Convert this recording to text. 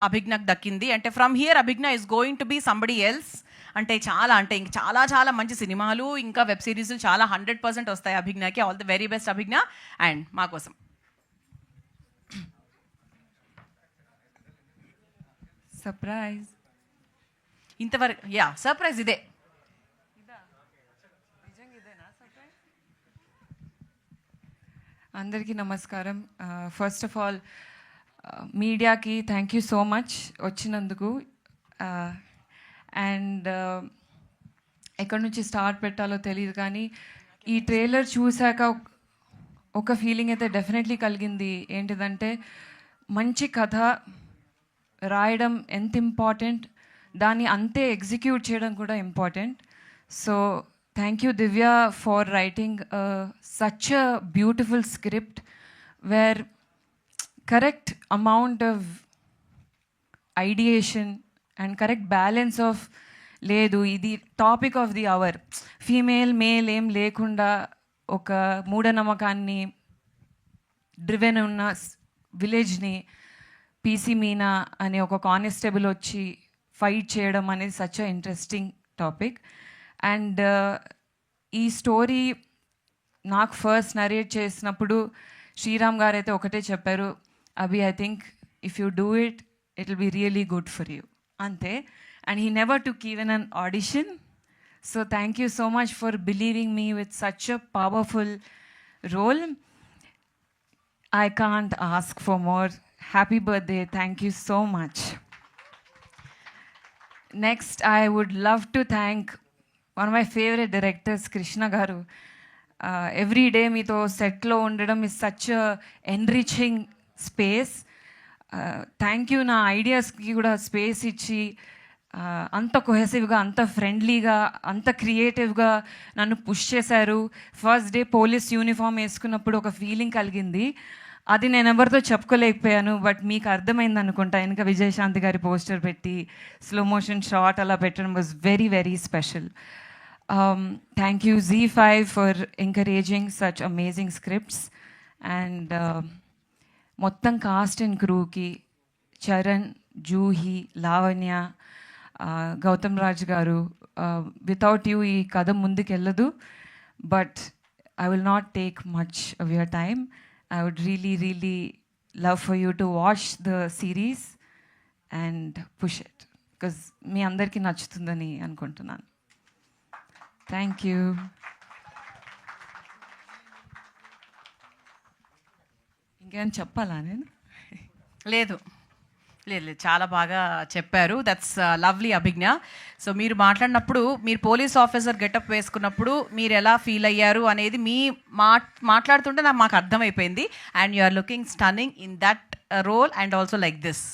అభిజ్ఞకు దక్కింది. అంటే from here Abhigna is going to be somebody else. అంటే ఇంక చాలా చాలా మంచి సినిమాలు ఇంకా వెబ్ సిరీస్లు చాలా 100% వస్తాయి అభిజ్ఞకి. All the very best Abhigna. And మా కోసం సర్ప్రైజ్ ఇంతవరకు సర్ప్రైజ్ ఇదే. అందరికీ నమస్కారం. ఫస్ట్ ఆఫ్ ఆల్ మీడియాకి థ్యాంక్ యూ సో మచ్ వచ్చినందుకు. అండ్ ఎక్కడి నుంచి స్టార్ట్ పెట్టాలో తెలియదు, కానీ ఈ ట్రైలర్ చూశాక ఒక ఫీలింగ్ అయితే డెఫినెట్లీ కలిగింది. ఏంటిదంటే మంచి కథ రాయడం ఎంత ఇంపార్టెంట్, దాన్ని అంతే ఎగ్జిక్యూట్ చేయడం కూడా important. So thank you Divya for writing such a beautiful script where correct amount of ideation and correct balance of లేదు ఇది topic of the hour, female male ఏం లేకుండా ఒక మూఢనమ్మకాన్ని డ్రివెన్ ఉన్న విలేజ్ని పీసీ మీనా అనే ఒక కానిస్టేబుల్ వచ్చి ఫైట్ చేయడం అనేది such a interesting topic. And ఈ స్టోరీ నాకు ఫస్ట్ నరేట్ చేసినప్పుడు శ్రీరామ్ గారు అయితే ఒకటే చెప్పారు, Abhi I think if you do it it will be really good for you, అంతే. And he never took even an audition. So thank you so much for believing me with such a powerful role. I can't ask for more. Happy birthday. Thank you so much. Next, I would love to thank one of my favorite directors, Krishna Garu. Every day meeto set lo undadam is such a enriching space. Thank you na ideas ki kuda space ichi అంత కొహెసివ్గా, అంత ఫ్రెండ్లీగా, అంత క్రియేటివ్గా నన్ను push చేశారు. First day police uniform వేసుకున్నప్పుడు ఒక feeling కలిగింది, అది నేను ఎవరితో చెప్పుకోలేకపోయాను. బట్ మీకు అర్థమైంది అనుకుంటా, వెనక విజయశాంతి గారి పోస్టర్ పెట్టి స్లో మోషన్ షాట్ అలా పెట్టడం was very very special. Thank you ZEE5 for encouraging such amazing scripts. And మొత్తం కాస్ట్ అండ్ క్రూకి చరణ్, జూహి, లావణ్య, గౌతమ్ రాజ్ గారు, వితౌట్ యూ ఈ కథ ముందుకెళ్ళదు. But I will not take much of your time. I would really, really love for you to watch the series and push it, because మీ అందరికీ నచ్చుతుందని అనుకుంటున్నాను. Thank you. ఇంకేమైనా చెప్పాలా నేను? లేదు లేదు లేదు, చాలా బాగా చెప్పారు. That's lovely అభిజ్ఞ. సో మీరు మాట్లాడినప్పుడు, మీరు పోలీస్ ఆఫీసర్ గెటప్ వేసుకున్నప్పుడు మీరు ఎలా ఫీల్ అయ్యారు అనేది మాట్లాడుతుంటే మాకు అర్థమైపోయింది. And you are looking stunning in that role and also like this.